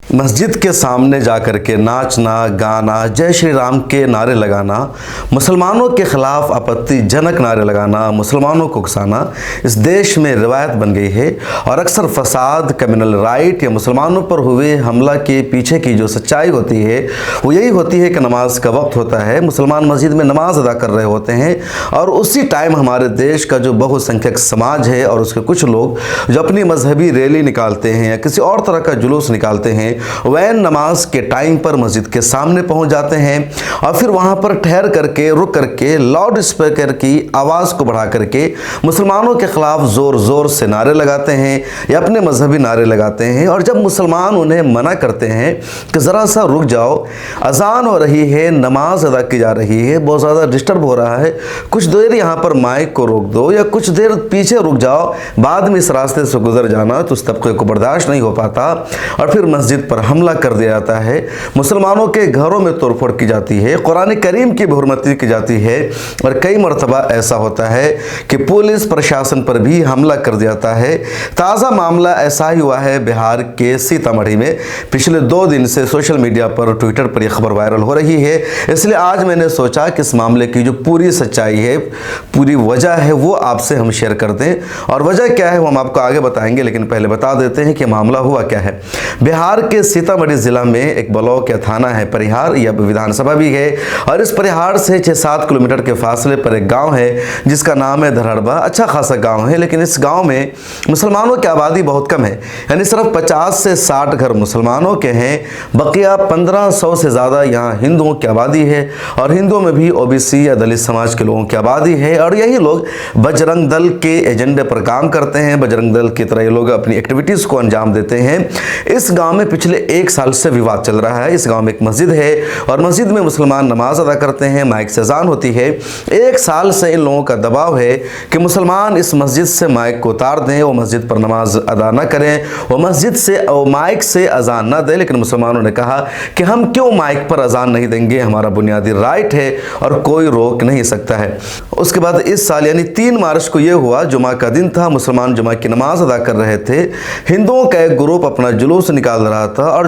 मस्जिद के सामने जाकर के नाचना, गाना, जय श्री राम के नारे लगाना, मुसलमानों के खिलाफ आपत्तिजनक नारे लगाना, मुसलमानों को उकसाना इस देश में रिवायत बन गई है। और अक्सर फसाद, कम्युनल राइट या मुसलमानों पर हुए हमला के पीछे की जो सच्चाई होती है वो यही होती है कि नमाज का वक्त होता है, मुसलमान मस्जिद में नमाज अदा कर रहे होते हैं और उसी टाइम हमारे देश का जो बहुसंख्यक समाज है और उसके कुछ लोग जो अपनी मजहबी रैली निकालते हैं या किसी और तरह का जुलूस निकालते हैं वह नमाज के टाइम पर मस्जिद के सामने पहुंच जाते हैं और फिर वहां पर ठहर करके, रुक करके, लाउड स्पीकर की आवाज़ को बढ़ा करके मुसलमानों के खिलाफ ज़ोर ज़ोर से नारे लगाते हैं या अपने मजहबी नारे लगाते हैं। और जब मुसलमान उन्हें मना करते हैं कि ज़रा सा रुक जाओ, अजान हो रही है, नमाज अदा की जा रही है, बहुत ज़्यादा डिस्टर्ब हो रहा है, कुछ देर यहाँ पर माइक को रोक दो या कुछ देर पीछे रुक जाओ, बाद में इस रास्ते से गुजर जाना, तो उस तबके को बर्दाश्त नहीं हो पाता और फिर मस्जिद पर हमला कर दिया जाता है। मुसलमानों के घरों में तोड़फोड़ की जाती है, कुरान करीम की बेहुरमती की जाती है और कई मरतबा ऐसा होता है कि पुलिस प्रशासन पर भी हमला कर दिया जाता है। ताज़ा मामला ऐसा ही हुआ है बिहार के सीतामढ़ी में। पिछले 2 दिन से सोशल मीडिया पर, ट्विटर पर यह खबर वायरल हो रही है, इसलिए आज मैंने सोचा कि इस मामले की जो पूरी सच्चाई है, पूरी वजह है, वो आपसे हम शेयर कर दें। और वजह क्या है वो हम आपको आगे बताएंगे, लेकिन पहले बता देते हैं कि मामला हुआ क्या है। बिहार के सीतामढ़ी जिला में एक ब्लॉक या थाना है परिहार, या विधानसभा भी है, और इस परिहार से 6-7 किलोमीटर के फासले पर एक गांव है जिसका नाम है धरहड़बा। अच्छा खासा गांव है, लेकिन इस गांव में मुसलमानों की आबादी बहुत कम है, यानी सिर्फ 50 से 60 घर मुसलमानों के हैं, बकिया 1500 से ज़्यादा यहाँ हिंदुओं की आबादी है और हिंदुओं में भी ओबीसी या दलित समाज के लोगों की आबादी है। और यही लोग बजरंग दल के एजेंडे पर काम करते हैं, बजरंग दल की तरह ये लोग अपनी एक्टिविटीज़ को अंजाम देते हैं। इस गांव में पिछले 1 साल से विवाद चल रहा है। इस गांव में एक मस्जिद है और मस्जिद में मुसलमान नमाज अदा करते हैं, माइक से अजान होती है। 1 साल से इन लोगों का दबाव है कि मुसलमान इस मस्जिद से माइक को उतार दें, वो मस्जिद पर नमाज अदा न करें, वो मस्जिद से माइक से अजान न दें। लेकिन मुसलमानों ने कहा कि हम क्यों माइक पर अजान नहीं देंगे, हमारा बुनियादी राइट है और कोई रोक नहीं सकता है। उसके बाद इस साल यानी 3 मार्च को यह हुआ, जुमा का दिन था, मुसलमान जुमा की नमाज अदा कर रहे थे। हिंदुओं का एक ग्रुप अपना जुलूस निकाल रहा था और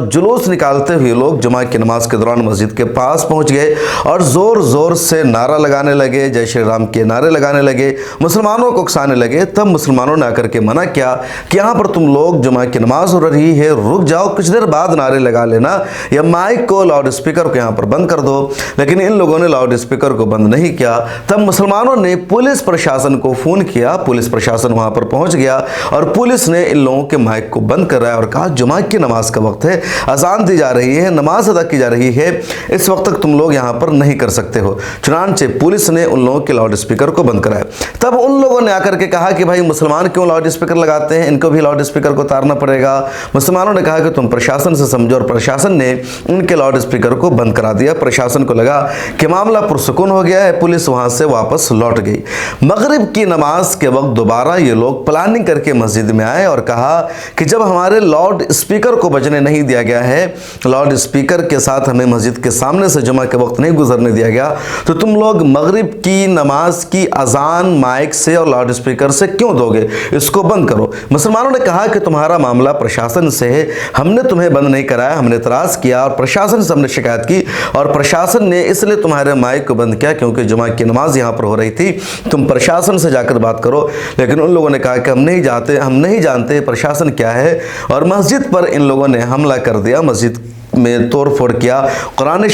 जुलूस निकालते हुए लोग जुमा की नमाज के दौरान मस्जिद के पास पहुंच गए और ज़ोर ज़ोर से नारा लगाने लगे, जय श्री राम के नारे लगाने लगे, मुसलमानों को उकसाने लगे। तब मुसलमानों ने आकर के मना किया कि यहाँ पर तुम लोग जुमा की नमाज हो रही है, रुक जाओ, कुछ देर बाद नारे लगा लेना या माइक को, लाउड स्पीकर को यहाँ पर बंद कर दो। लेकिन इन लोगों ने लाउड स्पीकर को बंद नहीं किया। तब मुसलमानों ने पुलिस प्रशासन को फ़ोन किया, पुलिस प्रशासन वहाँ पर पहुँच गया और पुलिस ने इन लोगों के माइक को बंद कराया और कहा जुमा की नमाज का वक्त है, अजान दी जा रही है, नमाज अदा की जा रही है, इस वक्त तक तुम लोग यहाँ पर नहीं कर सकते हो। चुनांचे पुलिस ने उन लोगों के लाउड स्पीकर को बंद कराया। तब उन लोगों ने आकर के कहा कि भाई मुसलमान क्यों लाउड स्पीकर लगाते हैं, इनको भी लाउड स्पीकर को उतारना पड़ेगा। मुसलमानों ने कहा कि तुम प्रशासन से समझो और प्रशासन ने उनके लाउड स्पीकर को बंद करा दिया। प्रशासन को लगा कि मामला पुरसुकून हो गया है, पुलिस वहां से वापस लौट गई। मगरिब की नमाज के वक्त दोबारा ये लोग प्लानिंग करके मस्जिद में आए और कहा कि जब हमारे लाउड स्पीकर को बजने नहीं दिया गया है, लाउड स्पीकर के साथ हमें मस्जिद के सामने से जुमा के वक्त नहीं गुजरने दिया गया, तो तुम लोग मगरिब की नमाज की अजान माइक से और लाउड स्पीकर से क्यों दोगे, इसको बंद करो। मुसलमानों ने कहा कि तुम्हारा मामला प्रशासन से है, हमने तुम्हें बंद नहीं कराया, हमने इतराज़ किया और प्रशासन से हमने शिकायत की और प्रशासन ने इसलिए तुम्हारे माइक को बंद किया क्योंकि जुमा की नमाज यहाँ पर हो रही थी, तुम प्रशासन से जाकर बात करो। लेकिन उन लोगों ने कहा कि हम नहीं जानते प्रशासन क्या है और मस्जिद पर इन लोगों ने हमला कर दिया, मस्जिद में तोड़फोड़ किया। कुरान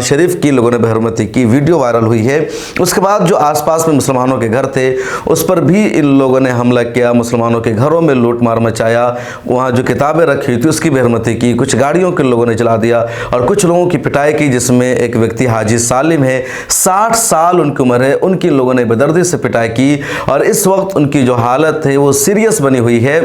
शरीफ की लोगों ने बेहुरमती की, वीडियो वायरल हुई है। उसके बाद जो आसपास में मुसलमानों के घर थे उस पर भी इन लोगों ने हमला किया, मुसलमानों के घरों में लूट मार मचाया, वहाँ जो किताबें रखी थी उसकी बेहुरमती की, कुछ गाड़ियों के लोगों ने जला दिया और कुछ लोगों की पिटाई की, जिसमें एक व्यक्ति हाजी सालिम है, 60 साल उनकी उम्र है, उनकी लोगों ने बेदर्दी से पिटाई की और इस वक्त उनकी जो हालत है वो सीरियस बनी हुई है।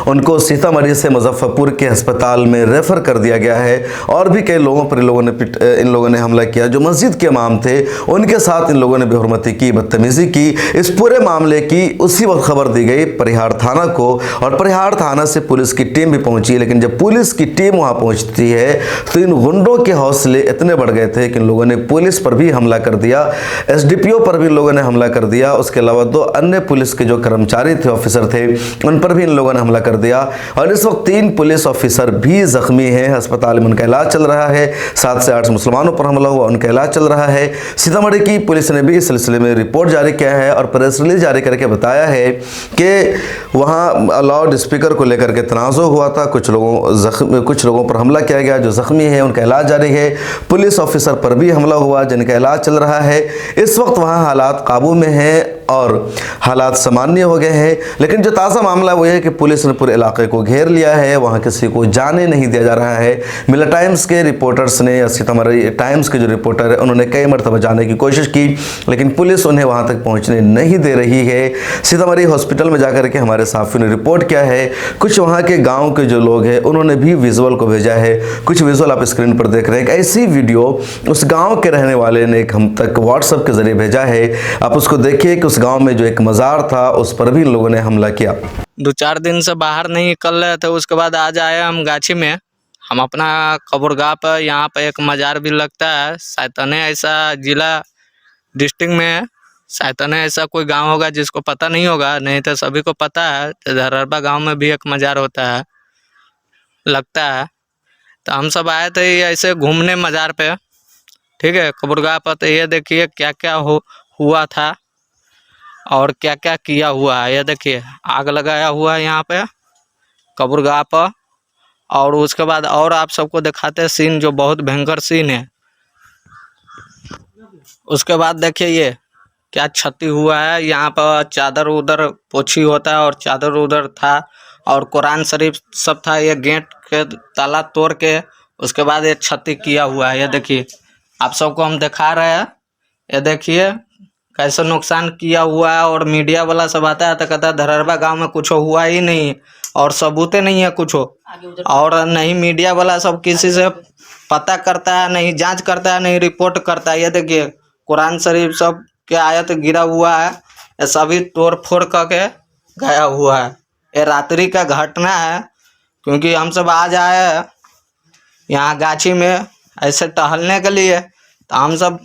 उनको सीतामढ़ी से मुजफ्फरपुर के अस्पताल में रेफर कर दिया गया गया है और भी कई लोगों पर इन लोगों ने हमला किया। जो मस्जिद के इमाम थे उनके साथ इन लोगों ने बेहुरमती की, बदतमीज़ी की। इस पूरे मामले की उसी वक्त खबर दी गई परिहार थाना को और परिहार थाना से पुलिस की टीम भी पहुंची। लेकिन जब पुलिस की टीम वहां पहुंचती है तो इन गुंडों के हौसले इतने बढ़ गए थे कि इन लोगों ने पुलिस पर भी हमला कर दिया, एसडीपीओ पर भी इन लोगों ने हमला कर दिया। उसके अलावा 2 अन्य पुलिस के जो कर्मचारी थे, ऑफिसर थे, उन पर भी इन लोगों ने हमला कर दिया और इस वक्त 3 पुलिस ऑफिसर भी जख्मी हैं। अस्पताल में उनका इलाज चल रहा है। 7 से 8 मुसलमानों पर हमला हुआ, उनका इलाज चल रहा है। सीतामढ़ी की पुलिस ने भी इस सिलसिले में रिपोर्ट जारी किया है और प्रेस रिलीज जारी करके बताया है कि वहाँ लाउड स्पीकर को लेकर के तनाज़ो हुआ था। कुछ लोगों पर हमला किया गया। जो जख्मी है उनका इलाज जारी है। पुलिस ऑफिसर पर भी हमला हुआ जिनका इलाज चल रहा है। इस वक्त वहाँ हालात काबू में हैं और हालात सामान्य हो गए हैं। लेकिन जो ताज़ा मामला वो है कि पुलिस ने पूरे इलाके को घेर लिया है, वहाँ किसी को जाने नहीं दिया जा रहा है। मिला टाइम्स के रिपोर्टर्स ने या सीतामढ़ी टाइम्स के जो रिपोर्टर है उन्होंने कई मरतबा जाने की कोशिश की, लेकिन पुलिस उन्हें वहाँ तक पहुँचने नहीं दे रही है। सीतामढ़ी हॉस्पिटल में जाकर के हमारे साफी ने रिपोर्ट किया है। कुछ वहाँ के गाँव के जो लोग हैं उन्होंने भी विजुअल को भेजा है। कुछ विजुअल आप स्क्रीन पर देख रहे हैं। एक ऐसी वीडियो उस गाँव के रहने वाले ने हम तक व्हाट्सएप के जरिए भेजा है। आप उसको देखिए कि उस गांव में जो एक मज़ार था उस पर भी इन लोगों ने हमला किया। 2-4 दिन से बाहर नहीं निकल रहे थे। उसके बाद आज आए हम गाछी में। हम अपना कब्रगाह पर, यहाँ पर एक मज़ार भी लगता है। सैतने ऐसा जिला डिस्ट्रिक्ट में सैतने ऐसा कोई गांव होगा जिसको पता नहीं होगा, नहीं तो सभी को पता है। धरहरबा गांव में भी एक मज़ार होता है, लगता है। तो हम सब आए थे ऐसे घूमने मज़ार पे, ठीक है, कब्रगाह पर। तो ये देखिए क्या क्या हुआ था और क्या क्या किया हुआ है। ये देखिए आग लगाया हुआ है यहाँ पे कब्रगाह पर। और उसके बाद और आप सबको दिखाते हैं सीन जो बहुत भयंकर सीन है। उसके बाद देखिए ये क्या क्षति हुआ है। यहाँ पर चादर उधर पोछी होता है और चादर उधर था और कुरान शरीफ सब था। ये गेट के ताला तोड़ के उसके बाद ये क्षति किया हुआ है। ये देखिए आप सबको हम दिखा रहे हैं। ये देखिए कैसे नुकसान किया हुआ है। और मीडिया वाला सब आता है तो कहता है धरहरबा गांव में कुछ हुआ ही नहीं और सबूते नहीं है कुछ, और नहीं मीडिया वाला सब किसी से पता करता है, नहीं जांच करता है, नहीं रिपोर्ट करता है। ये देखिए कुरान शरीफ सब के आयत गिरा हुआ है, ये सभी तोड़ फोड़ करके गया हुआ है। ये रात्रि का घटना है क्योंकि हम सब आज आए हैं यहाँ गाछी में ऐसे टहलने के लिए। तो हम सब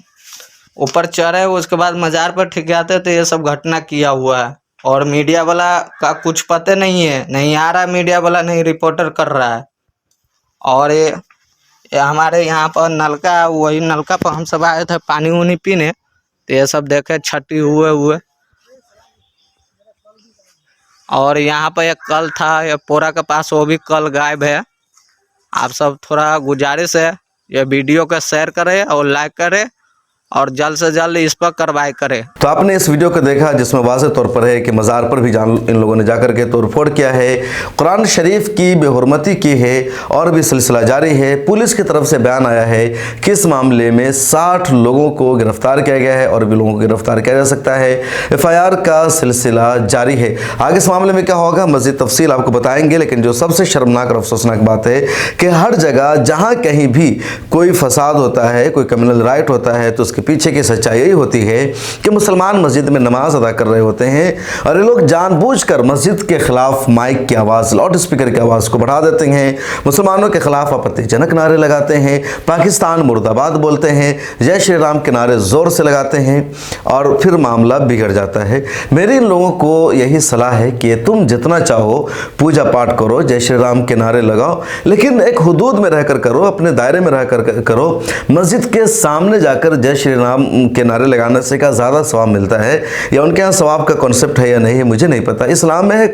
ऊपर चढ़े, उसके बाद मज़ार पर ठिकाते तो ये सब घटना किया हुआ है। और मीडिया वाला का कुछ पता नहीं है, नहीं आ रहा मीडिया वाला, नहीं रिपोर्टर कर रहा है। और ये हमारे यहाँ पर नलका, वही नलका पर हम सब आए थे पानी उनी पीने। तो ये सब देखे छठी हुए। और यहाँ पर एक कल था ये पोरा के पास, वो भी कल गायब है। आप सब थोड़ा गुजारिश है ये वीडियो को शेयर करें और लाइक करें और जल्द से जल्द इस पर कार्रवाई करें। तो आपने इस वीडियो को देखा जिसमें वाज़ेह तौर पर है कि मज़ार पर भी इन लोगों ने जाकर के तोड़फोड़ किया है, कुरान शरीफ की बेहुरमती की है और भी सिलसिला जारी है। पुलिस की तरफ से बयान आया है कि इस मामले में 60 लोगों को गिरफ्तार किया गया है और भी लोगों को गिरफ्तार किया जा सकता है। FIR का सिलसिला जारी है। आगे इस मामले में क्या होगा मज़ीद तफसील आपको बताएंगे। लेकिन जो सबसे शर्मनाक और अफसोसनाक बात है कि हर जगह जहाँ कहीं भी कोई फसाद होता है, कोई क्रिमिनल राइट होता है, तो पीछे की सच्चाई यही होती है कि मुसलमान मस्जिद में नमाज अदा कर रहे होते हैं और ये लोग जानबूझकर मस्जिद के खिलाफ माइक की आवाज़, लाउड स्पीकर की आवाज़ को बढ़ा देते हैं, मुसलमानों के खिलाफ आपत्तिजनक नारे लगाते हैं, पाकिस्तान मुर्दाबाद बोलते हैं, जय श्री राम के नारे ज़ोर से लगाते हैं और फिर मामला बिगड़ जाता है। मेरी इन लोगों को यही सलाह है कि तुम जितना चाहो पूजा पाठ करो, जय श्री राम के नारे लगाओ, लेकिन एक हुदूद में रहकर करो, अपने दायरे में रहकर करो। मस्जिद के सामने जाकर जय श्री राम के नारे लगाने से क्या ज़्यादा सवाब मिलता है, या उनके यहाँ सवाब का कॉन्सेप्ट है या नहीं है मुझे नहीं पता। इस्लाम में है,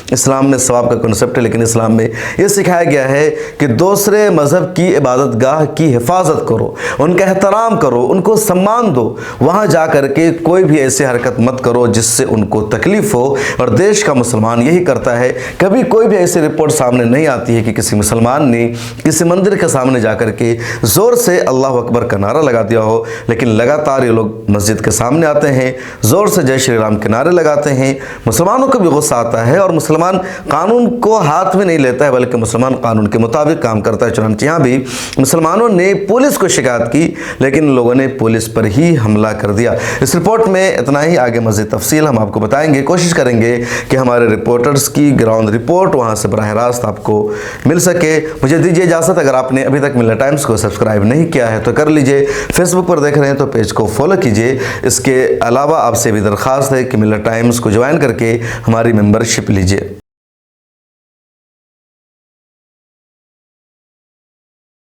इस्लाम में सवाब का कॉन्सेप्ट है, लेकिन इस्लाम में ये सिखाया गया है कि दूसरे मज़हब की इबादत गाह की हिफाजत करो, उनका एहतराम करो, उनको सम्मान दो। वहाँ जा कर के कोई भी ऐसी हरकत मत करो जिससे उनको तकलीफ़ हो। और देश का मुसलमान यही करता है। कभी कोई भी ऐसी रिपोर्ट सामने नहीं आती है कि किसी मुसलमान ने किसी मंदिर के सामने जा कर के ज़ोर से अल्लाह अकबर का नारा लगा दिया हो लेकिन लगातार ये लोग मस्जिद के सामने आते हैं, ज़ोर से जय श्री राम के नारे लगाते हैं। मुसलमानों को भी गुस्सा आता है और मुसलमान कानून को हाथ में नहीं लेता है, बल्कि मुसलमान कानून के मुताबिक काम करता है। चुनांचे यहाँ भी मुसलमानों ने पुलिस को शिकायत की, लेकिन लोगों ने पुलिस पर ही हमला कर दिया। इस रिपोर्ट में इतना ही, आगे मज़ीद तफसील हम आपको बताएंगे। कोशिश करेंगे कि हमारे रिपोर्टर्स की ग्राउंड रिपोर्ट वहाँ से बराह रास्त आपको मिल सके। मुझे दीजिए इजाज़त। अगर आपने अभी तक मिल्लत टाइम्स को सब्सक्राइब नहीं किया है तो कर लीजिए। फेसबुक पर देख रहे हैं तो पेज को फॉलो कीजिए। इसके अलावा आपसे भी दरख्वास्त है कि मिल्लत टाइम्स को ज्वाइन करके हमारी मेंबरशिप लीजिए।